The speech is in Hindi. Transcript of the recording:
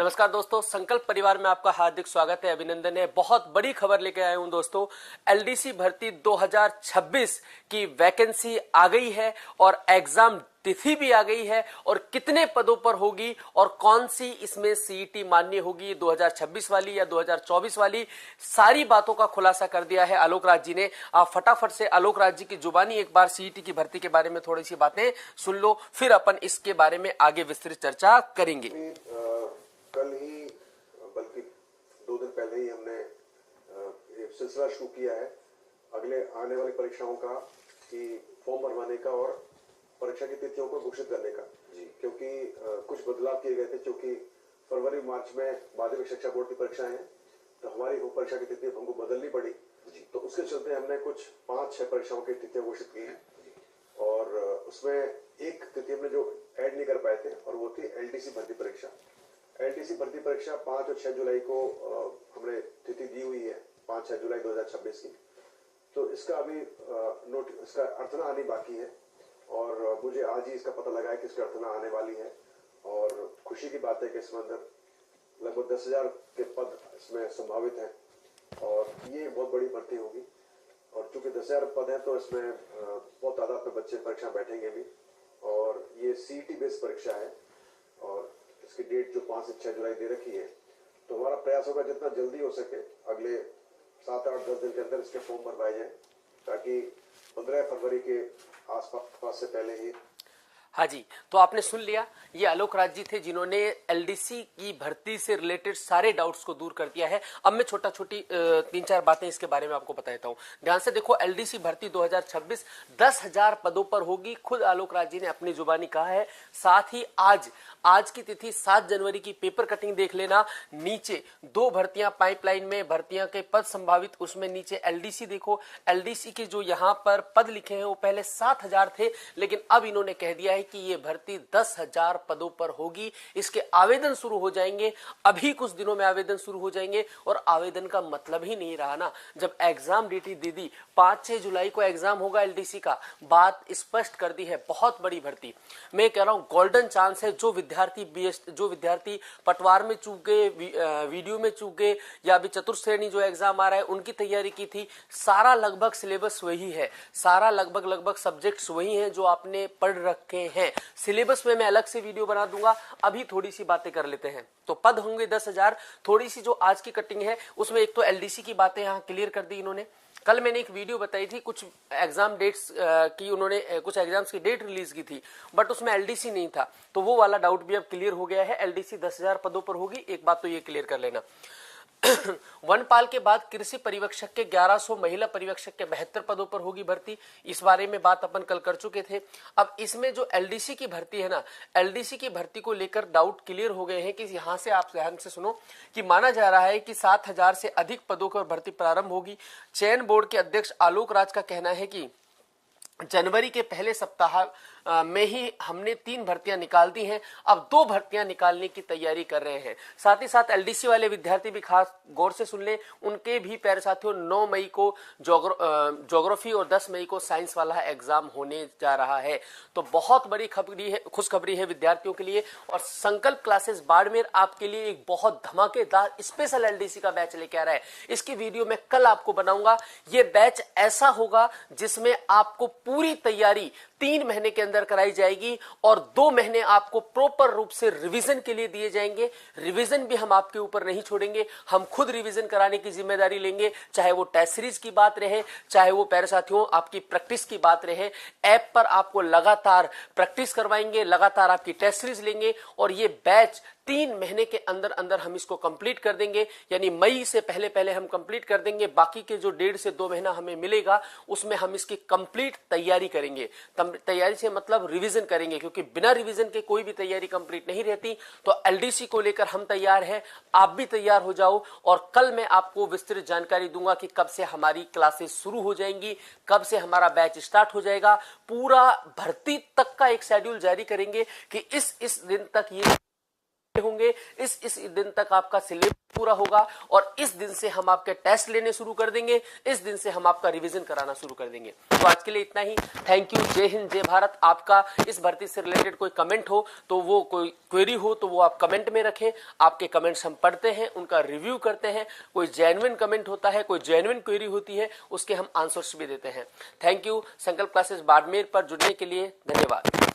नमस्कार दोस्तों, संकल्प परिवार में आपका हार्दिक स्वागत है, अभिनंदन है। बहुत बड़ी खबर लेके आया हूं दोस्तों। एलडीसी भर्ती 2026 की वैकेंसी आ गई है और एग्जाम तिथि भी आ गई है और कितने पदों पर होगी और कौन सी इसमें सीईटी मान्य होगी, 2026 वाली या 2024 वाली, सारी बातों का खुलासा कर दिया है आलोक राज जी ने। आप फटाफट से आलोक राज जी की जुबानी एक बार सीईटी की भर्ती के बारे में थोड़ी सी बातें सुन लो, फिर अपन इसके बारे में आगे विस्तृत चर्चा करेंगे। कल ही बल्कि 2 दिन पहले ही हमने एक सिलसिला शुरू किया है अगले आने वाली परीक्षाओं का कि फॉर्म भरवाने का और परीक्षा की तिथियों को घोषित करने का, क्योंकि कुछ बदलाव किए गए थे। क्योंकि फरवरी मार्च में माध्यमिक शिक्षा बोर्ड की परीक्षाएं हैं, तो हमारी वो परीक्षा की तिथि हमको बदलनी पड़ी। तो उसके चलते हमने कुछ 5-6 परीक्षाओं की तिथियां घोषित की हैं और उसमें एक तिथि हमने जो ऐड नहीं कर पाए थे और वो थी एलडीसी भर्ती परीक्षा। एलडीसी भर्ती परीक्षा 5 और 6 जुलाई को हमने तिथि दी हुई है, 5-6 जुलाई 2026 की। तो इसका अभी इसका अर्थना आनी बाकी है और मुझे आज ही इसका पता लगा है कि इसकी अर्थना आने वाली है। और खुशी की बात है कि इसमें अंदर लगभग 10,000 के पद इसमें संभावित हैं और ये बहुत बड़ी भर्ती होगी। और चूंकि 10,000 पद हैं तो इसमें बहुत तादाद में बच्चे परीक्षा बैठेंगे भी। और ये सीईटी बेस्ड परीक्षा है और इसकी डेट जो 5 से 6 जुलाई दे रखी है। तो हमारा प्रयास होगा जितना जल्दी हो सके अगले 7-8-10 दिन के अंदर इसके फॉर्म भरवाए जाए, ताकि 15 फरवरी के आसपास से पहले ही। हाँ जी, तो आपने सुन लिया, ये आलोक राज जी थे जिन्होंने एलडीसी की भर्ती से रिलेटेड सारे डाउट्स को दूर कर दिया है। अब मैं छोटी 3-4 बातें इसके बारे में आपको बता देता हूँ। ध्यान से देखो, एलडीसी भर्ती 2026 10,000 पदों पर होगी, खुद आलोक राज जी ने अपनी जुबानी कहा है। साथ ही आज की तिथि 7 जनवरी की पेपर कटिंग देख लेना। नीचे 2 भर्तियां पाइपलाइन में, भर्तियां के पद संभावित, उसमें नीचे एलडीसी देखो। एलडीसी के जो यहाँ पर पद लिखे हैं वो पहले 7,000 थे, लेकिन अब इन्होंने कह दिया है कि ये भर्ती 10,000 पदों पर होगी। इसके आवेदन शुरू हो जाएंगे, अभी कुछ दिनों में आवेदन शुरू हो जाएंगे। और आवेदन का मतलब ही नहीं रहा ना, जब एग्जाम डेट दे दी 5-6 जुलाई को एग्जाम होगा एलडीसी का, बात स्पष्ट कर दी है। बहुत बड़ी भर्ती, मैं कह रहा हूं गोल्डन चांस है। जो विद्यार्थी पटवार में चूक गए, वीडियो में चूक गए, या अभी चतुर्थ श्रेणी जो एग्जाम आ रहा है उनकी तैयारी की थी, सारा लगभग सिलेबस वही है, सारा लगभग सब्जेक्ट्स वही हैं जो आपने पढ़ रखे हैं। सिलेबस में मैं अलग से वीडियो बना दूंगा, अभी थोड़ी सी बातें कर लेते हैं। तो पद होंगे 10,000। थोड़ी सी जो आज की कटिंग है उसमें एक तो एलडीसी की बातें यहां क्लियर कर दी इन्होंने। कल मैंने एक वीडियो बताई थी, कुछ एग्जाम डेट्स की, उन्होंने कुछ एग्जाम्स की डेट रिलीज की थी, बट उसमें एलडीसी नहीं था। तो वो वाला डाउट भी अब क्लियर हो गया है, एलडीसी 10,000 पदों पर होगी। एक बात तो ये क्लियर कर लेना। वनपाल के बाद कृषि पर्यवेक्षक के 1100, महिला पर्यवेक्षक के 72 पदों पर होगी भर्ती। इस बारे में बात अपन कल कर चुके थे। अब इसमें जो एलडीसी की भर्ती है ना, एलडीसी की भर्ती को लेकर डाउट क्लियर हो गए हैं कि यहां से आप ध्यान से सुनो कि माना जा रहा है कि 7,000 से अधिक पदों पर भर्ती प्रारंभ होगी। चयन बोर्ड के अध्यक्ष आलोक राज का कहना है कि जनवरी के पहले सप्ताह में ही हमने 3 भर्तियां निकाल दी हैं, अब 2 भर्तियां निकालने की तैयारी कर रहे हैं। साथ ही साथ एलडीसी वाले विद्यार्थी भी खास गौर से सुन ले, उनके भी प्यारे साथियों 9 मई को ज्योग्राफी और 10 मई को साइंस वाला एग्जाम होने जा रहा है। तो बहुत बड़ी खबरी है, खुशखबरी है विद्यार्थियों के लिए। और संकल्प क्लासेस बाड़मेर आपके लिए एक बहुत धमाकेदार स्पेशल एलडीसी का बैच लेके आ रहा है। इसकी वीडियो मैं कल आपको बनाऊंगा। ये बैच ऐसा होगा जिसमें आपको पूरी तैयारी 3 महीने के अंदर कराई जाएगी और 2 महीने आपको प्रॉपर रूप से रिवीजन के लिए दिए जाएंगे। रिवीजन भी हम आपके ऊपर नहीं छोड़ेंगे, हम खुद रिवीजन कराने की जिम्मेदारी लेंगे। चाहे वो टेस्ट सीरीज की बात रहे, चाहे वो प्यारे साथियों आपकी प्रैक्टिस की बात रहे, ऐप पर आपको लगातार प्रैक्टिस करवाएंगे, लगातार आपकी टेस्ट सीरीज लेंगे। और ये बैच 3 महीने के अंदर अंदर हम इसको कंप्लीट कर देंगे, यानी मई से पहले हम कंप्लीट कर देंगे। बाकी के जो 1.5 से 2 महीना हमें मिलेगा उसमें हम इसकी कंप्लीट तैयारी करेंगे। तैयारी से मतलब रिवीजन करेंगे, क्योंकि बिना रिवीजन के कोई भी तैयारी कंप्लीट नहीं रहती। तो एलडीसी को लेकर हम तैयार हैं, आप भी तैयार हो जाओ। और कल मैं आपको विस्तृत जानकारी दूंगा कि कब से हमारी क्लासेस शुरू हो जाएंगी, कब से हमारा बैच स्टार्ट हो जाएगा। पूरा भर्ती तक का एक शेड्यूल जारी करेंगे कि इस दिन तक ये होंगे। इस दिन तक आपका सिलेबस पूरा होगा और इस दिन से हम आपके टेस्ट लेने शुरू कर देंगे, इस दिन से हम आपका रिवीजन कराना शुरू कर देंगे। तो आज के लिए इतना ही। Thank you. जय हिंद, जय भारत। आपका इस भर्ती से रिलेटेड कोई कमेंट हो तो वो, कोई क्वेरी हो तो वो आप कमेंट में रखें। आपके कमेंट्स हम पढ़ते हैं, उनका रिव्यू करते हैं। कोई जेन्युइन कमेंट होता है, कोई जेन्युइन क्वेरी होती है, उसके हम आंसर्स भी देते हैं। Thank you. संकल्प क्लासेस बाड़मेर पर जुड़ने के लिए धन्यवाद।